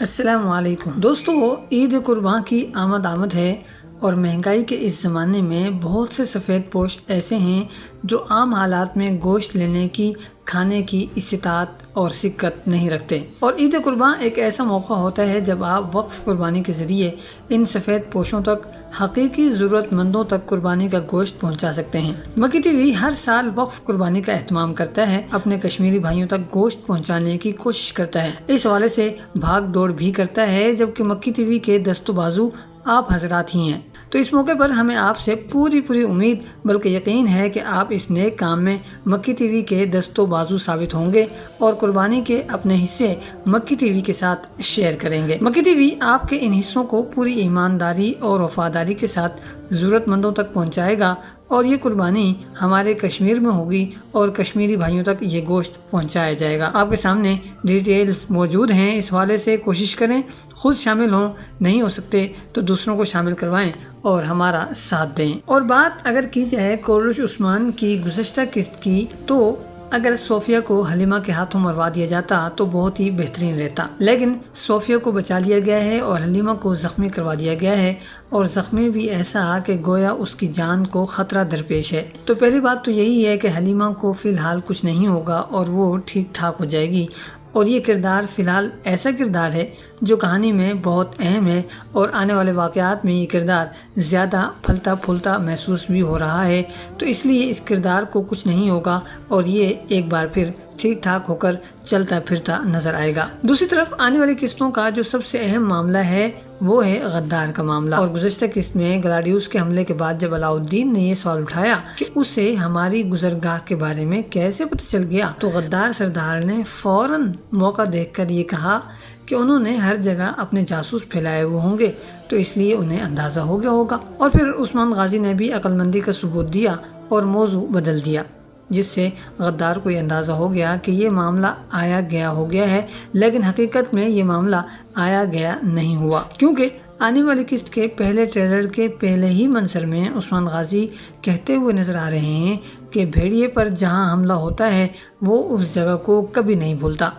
السلام علیکم دوستو، عید قربان کی آمد ہے اور مہنگائی کے اس زمانے میں بہت سے سفید پوش ایسے ہیں جو عام حالات میں گوشت لینے کی کھانے کی استطاعت اور سکت نہیں رکھتے، اور عید قربان ایک ایسا موقع ہوتا ہے جب آپ وقف قربانی کے ذریعے ان سفید پوشوں تک حقیقی ضرورت مندوں تک قربانی کا گوشت پہنچا سکتے ہیں۔ مکی ٹی وی ہر سال وقف قربانی کا اہتمام کرتا ہے، اپنے کشمیری بھائیوں تک گوشت پہنچانے کی کوشش کرتا ہے، اس حوالے سے بھاگ دوڑ بھی کرتا ہے، جبکہ مکی ٹی وی کے دست و بازو آپ حضرات ہی ہیں۔ تو اس موقع پر ہمیں آپ سے پوری امید بلکہ یقین ہے کہ آپ اس نیک کام میں مکی ٹی وی کے دست و بازو ثابت ہوں گے اور قربانی کے اپنے حصے مکی ٹی وی کے ساتھ شیئر کریں گے۔ مکی ٹی وی آپ کے ان حصوں کو پوری ایمانداری اور وفاداری کے ساتھ ضرورت مندوں تک پہنچائے گا، اور یہ قربانی ہمارے کشمیر میں ہوگی اور کشمیری بھائیوں تک یہ گوشت پہنچایا جائے گا۔ آپ کے سامنے ڈیٹیلز موجود ہیں، اس حوالے سے کوشش کریں خود شامل ہوں، نہیں ہو سکتے تو دوسروں کو شامل کروائیں اور ہمارا ساتھ دیں۔ اور بات اگر کی جائے کوروش عثمان کی گزشتہ قسط کی، تو اگر صوفیہ کو حلیمہ کے ہاتھوں مروا دیا جاتا تو بہت ہی بہترین رہتا، لیکن صوفیہ کو بچا لیا گیا ہے اور حلیمہ کو زخمی کروا دیا گیا ہے، اور زخمی بھی ایسا کہ گویا اس کی جان کو خطرہ درپیش ہے۔ تو پہلی بات تو یہی ہے کہ حلیمہ کو فی الحال کچھ نہیں ہوگا اور وہ ٹھیک ٹھاک ہو جائے گی، اور یہ کردار فی الحال ایسا کردار ہے جو کہانی میں بہت اہم ہے، اور آنے والے واقعات میں یہ کردار زیادہ پھلتا پھولتا محسوس بھی ہو رہا ہے، تو اس لیے اس کردار کو کچھ نہیں ہوگا اور یہ ایک بار پھر ٹھیک ٹھاک ہو کر چلتا پھرتا نظر آئے گا۔ دوسری طرف آنے والی قسطوں کا جو سب سے اہم معاملہ ہے وہ ہے غدار کا معاملہ، اور گزشتہ قسط میں گلاڈیوس کے حملے کے بعد جب علاؤالدین نے یہ سوال اٹھایا کہ اسے ہماری گزرگاہ کے بارے میں کیسے پتہ چل گیا، تو غدار سردار نے فوراً موقع دیکھ کر یہ کہا کہ انہوں نے ہر جگہ اپنے جاسوس پھیلائے ہوئے ہوں گے، تو اس لیے انہیں اندازہ ہو گیا ہوگا۔ اور پھر عثمان غازی نے بھی عقل مندی کا ثبوت دیا اور موضوع بدل دیا، جس سے غدار کو یہ اندازہ ہو گیا کہ یہ معاملہ آیا گیا ہو گیا ہے، لیکن حقیقت میں یہ معاملہ آیا گیا نہیں ہوا، کیونکہ آنے والی قسط کے پہلے ٹریلر کے پہلے ہی منظر میں عثمان غازی کہتے ہوئے نظر آ رہے ہیں کہ بھیڑیے پر جہاں حملہ ہوتا ہے وہ اس جگہ کو کبھی نہیں بھولتا،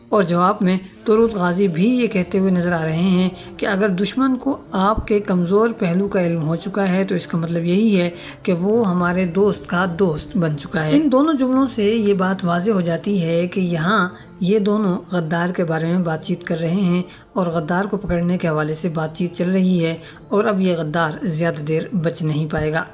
اور جواب میں طارق غازی بھی یہ کہتے ہوئے نظر آ رہے ہیں کہ اگر دشمن کو آپ کے کمزور پہلو کا علم ہو چکا ہے تو اس کا مطلب یہی ہے کہ وہ ہمارے دوست کا دوست بن چکا ہے۔ ان دونوں جملوں سے یہ بات واضح ہو جاتی ہے کہ یہاں یہ دونوں غدار کے بارے میں بات چیت کر رہے ہیں اور غدار کو پکڑنے کے حوالے سے بات چیت چل رہی ہے، اور اب یہ غدار زیادہ دیر بچ نہیں پائے گا،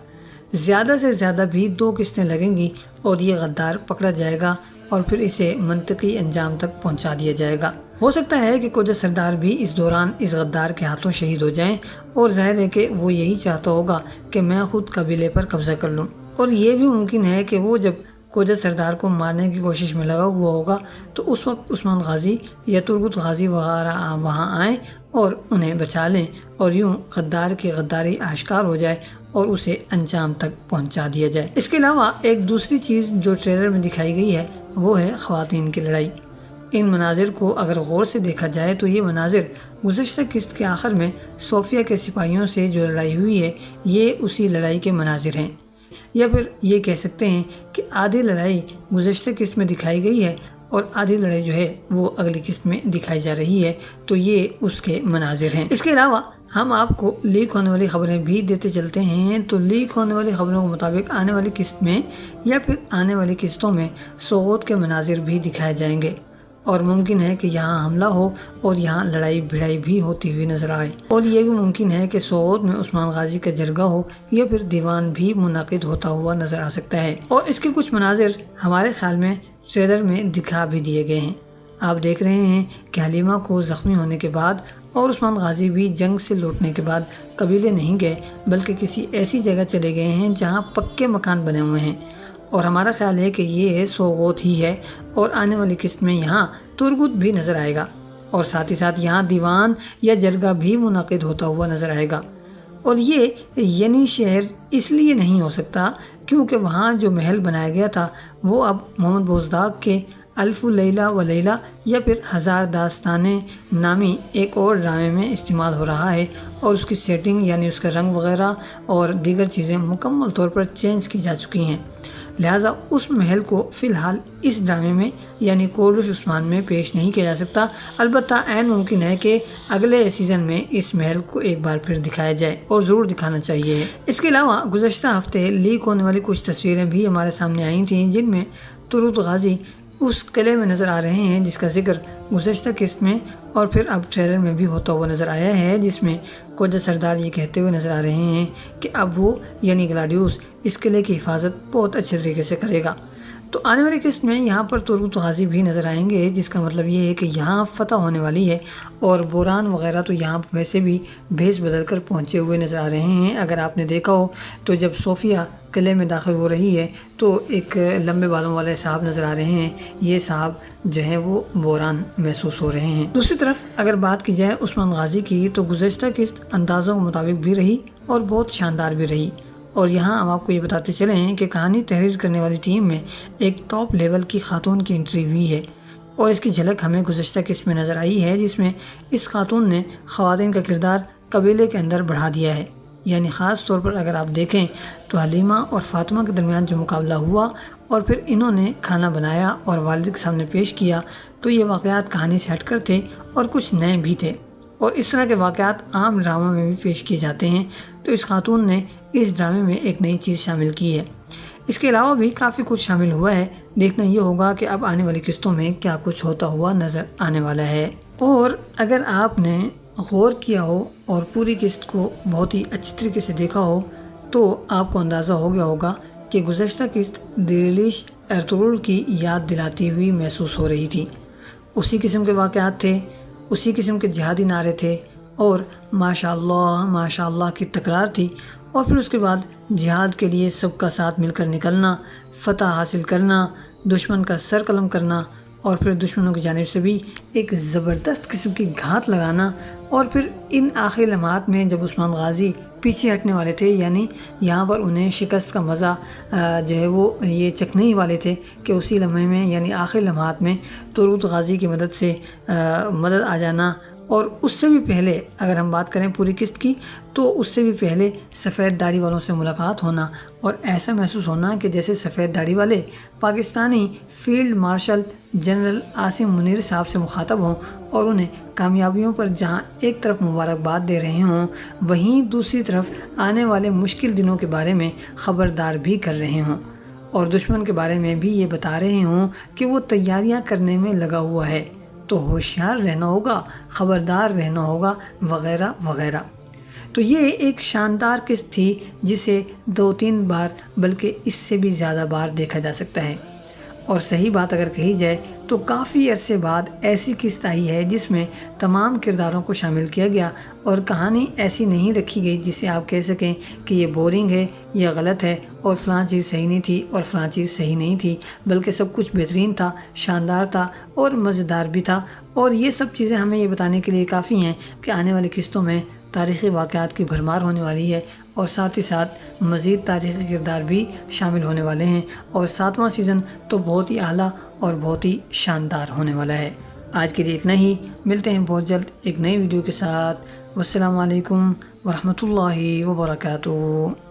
زیادہ سے زیادہ بھی 2 قسطیں لگیں گی اور یہ غدار پکڑا جائے گا اور پھر اسے منطقی انجام تک پہنچا دیا جائے گا۔ ہو سکتا ہے کہ کوجا سردار بھی اس دوران اس غدار کے ہاتھوں شہید ہو جائیں، اور ظاہر ہے کہ وہ یہی چاہتا ہوگا کہ میں خود قبیلے پر قبضہ کر لوں، اور یہ بھی ممکن ہے کہ وہ جب کوجا سردار کو مارنے کی کوشش میں لگا ہوا ہوگا تو اس وقت عثمان غازی یا ترگت غازی وغیرہ وہاں آئیں اور انہیں بچا لیں، اور یوں غدار کی غداری آشکار ہو جائے اور اسے انجام تک پہنچا دیا جائے۔ اس کے علاوہ ایک دوسری چیز جو ٹریلر میں دکھائی گئی ہے وہ ہے خواتین کی لڑائی۔ ان مناظر کو اگر غور سے دیکھا جائے تو یہ مناظر گزشتہ قسط کے آخر میں صوفیہ کے سپاہیوں سے جو لڑائی ہوئی ہے یہ اسی لڑائی کے مناظر ہیں، یا پھر یہ کہہ سکتے ہیں کہ آدھی لڑائی گزشتہ قسط میں دکھائی گئی ہے اور آدھی لڑائی جو ہے وہ اگلی قسط میں دکھائی جا رہی ہے، تو یہ اس کے مناظر ہیں۔ اس کے علاوہ ہم آپ کو لیک ہونے والی خبریں بھی دیتے چلتے ہیں، تو لیک ہونے والی خبروں کے مطابق آنے والی قسط میں یا پھر آنے والی قسطوں میں سوغوت کے مناظر بھی دکھائے جائیں گے، اور ممکن ہے کہ یہاں حملہ ہو اور یہاں لڑائی بھڑائی بھی ہوتی ہوئی نظر آئے، اور یہ بھی ممکن ہے کہ سوغوت میں عثمان غازی کا جرگہ ہو یا پھر دیوان بھی منعقد ہوتا ہوا نظر آ سکتا ہے، اور اس کے کچھ مناظر ہمارے خیال میں ٹریلر میں دکھا بھی دیے گئے ہیں۔ آپ دیکھ رہے ہیں کہ حلیمہ کو زخمی ہونے کے بعد اور عثمان غازی بھی جنگ سے لوٹنے کے بعد قبیلے نہیں گئے بلکہ کسی ایسی جگہ چلے گئے ہیں جہاں پکے مکان بنے ہوئے ہیں، اور ہمارا خیال ہے کہ یہ سوغوت ہی ہے، اور آنے والی قسط میں یہاں ترگت بھی نظر آئے گا، اور ساتھ ہی ساتھ یہاں دیوان یا جرگہ بھی منعقد ہوتا ہوا نظر آئے گا، اور یہ یعنی شہر اس لیے نہیں ہو سکتا کیونکہ وہاں جو محل بنایا گیا تھا وہ اب محمد بزداد کے الف لیلہ و لیلہ یا پھر ہزار داستانیں نامی ایک اور ڈرامے میں استعمال ہو رہا ہے، اور اس کی سیٹنگ یعنی اس کا رنگ وغیرہ اور دیگر چیزیں مکمل طور پر چینج کی جا چکی ہیں۔ لہٰذا اس محل کو فی الحال اس ڈرامے میں یعنی کورٹ آف عثمان میں پیش نہیں کیا جا سکتا، البتہ عین ممکن ہے کہ اگلے سیزن میں اس محل کو ایک بار پھر دکھایا جائے اور ضرور دکھانا چاہیے۔ اس کے علاوہ گزشتہ ہفتے لیک ہونے والی کچھ تصویریں بھی ہمارے سامنے آئی تھیں جن میں تورط غازی اس قلعے میں نظر آ رہے ہیں جس کا ذکر گزشتہ قسط میں اور پھر اب ٹریلر میں بھی ہوتا ہوا نظر آیا ہے، جس میں کوجہ سردار یہ کہتے ہوئے نظر آ رہے ہیں کہ اب وہ یعنی گلاڈیوس اس قلعے کی حفاظت بہت اچھے طریقے سے کرے گا۔ تو آنے والی قسط میں یہاں پر تورط غازی بھی نظر آئیں گے، جس کا مطلب یہ ہے کہ یہاں فتح ہونے والی ہے، اور بوران وغیرہ تو یہاں ویسے بھی بھیس بدل کر پہنچے ہوئے نظر آ رہے ہیں۔ اگر آپ نے دیکھا ہو تو جب صوفیہ قلعے میں داخل ہو رہی ہے تو ایک لمبے بالوں والے صاحب نظر آ رہے ہیں، یہ صاحب جو ہیں وہ بوران محسوس ہو رہے ہیں۔ دوسری طرف اگر بات کی جائے عثمان غازی کی تو گزشتہ قسط اندازوں کے مطابق بھی رہی اور بہت شاندار بھی رہی، اور یہاں ہم آپ کو یہ بتاتے چلیں کہ کہانی تحریر کرنے والی ٹیم میں ایک ٹاپ لیول کی خاتون کی انٹری ہوئی ہے، اور اس کی جھلک ہمیں گزشتہ قسط میں نظر آئی ہے، جس میں اس خاتون نے خواتین کا کردار قبیلے کے اندر بڑھا دیا ہے۔ یعنی خاص طور پر اگر آپ دیکھیں تو حلیمہ اور فاطمہ کے درمیان جو مقابلہ ہوا اور پھر انہوں نے کھانا بنایا اور والد کے سامنے پیش کیا، تو یہ واقعات کہانی سے ہٹ کر تھے اور کچھ نئے بھی تھے، اور اس طرح کے واقعات عام ڈراموں میں بھی پیش کیے جاتے ہیں، تو اس خاتون نے اس ڈرامے میں ایک نئی چیز شامل کی ہے۔ اس کے علاوہ بھی کافی کچھ شامل ہوا ہے، دیکھنا یہ ہوگا کہ اب آنے والی قسطوں میں کیا کچھ ہوتا ہوا نظر آنے والا ہے۔ اور اگر آپ نے غور کیا ہو اور پوری قسط کو بہت ہی اچھی طریقے سے دیکھا ہو تو آپ کو اندازہ ہو گیا ہوگا کہ گزشتہ قسط دیریلیش ارطغرل کی یاد دلاتی ہوئی محسوس ہو رہی تھی۔ اسی قسم کے واقعات تھے، اسی قسم کے جہادی نعرے تھے، اور ماشاء اللہ کی تکرار تھی، اور پھر اس کے بعد جہاد کے لیے سب کا ساتھ مل کر نکلنا، فتح حاصل کرنا، دشمن کا سر قلم کرنا، اور پھر دشمنوں کی جانب سے بھی ایک زبردست قسم کی گھات لگانا، اور پھر ان آخری لمحات میں جب عثمان غازی پیچھے ہٹنے والے تھے، یعنی یہاں پر انہیں شکست کا مزہ جو ہے وہ یہ چکھنے ہی والے تھے کہ اسی لمحے میں یعنی آخری لمحات میں تورط غازی کی مدد سے مدد آ جانا، اور اس سے بھی پہلے اگر ہم بات کریں پوری قسط کی تو اس سے بھی پہلے سفید داڑھی والوں سے ملاقات ہونا، اور ایسا محسوس ہونا کہ جیسے سفید داڑھی والے Pakistani field marshal general Asim Munir صاحب سے مخاطب ہوں اور انہیں کامیابیوں پر جہاں ایک طرف مبارکباد دے رہے ہوں، وہیں دوسری طرف آنے والے مشکل دنوں کے بارے میں خبردار بھی کر رہے ہوں، اور دشمن کے بارے میں بھی یہ بتا رہے ہوں کہ وہ تیاریاں کرنے میں لگا ہوا ہے، تو ہوشیار رہنا ہوگا، خبردار رہنا ہوگا، وغیرہ وغیرہ۔ تو یہ ایک شاندار قسط تھی جسے 2-3 بار بلکہ اس سے بھی زیادہ بار دیکھا جا سکتا ہے، اور صحیح بات اگر کہی جائے تو کافی عرصے بعد ایسی قسط آئی ہے جس میں تمام کرداروں کو شامل کیا گیا، اور کہانی ایسی نہیں رکھی گئی جسے آپ کہہ سکیں کہ یہ بورنگ ہے یا غلط ہے اور فلاں چیز صحیح نہیں تھی اور فلاں چیز صحیح نہیں تھی، بلکہ سب کچھ بہترین تھا، شاندار تھا اور مزیدار بھی تھا، اور یہ سب چیزیں ہمیں یہ بتانے کے لیے کافی ہیں کہ آنے والی قسطوں میں تاریخی واقعات کی بھرمار ہونے والی ہے، اور ساتھ ہی ساتھ مزید تاریخی کردار بھی شامل ہونے والے ہیں، اور 7واں سیزن تو بہت ہی اعلیٰ اور بہت ہی شاندار ہونے والا ہے۔ آج کے لیے اتنا ہی، ملتے ہیں بہت جلد ایک نئی ویڈیو کے ساتھ۔ والسلام علیکم ورحمۃ اللہ وبرکاتہ۔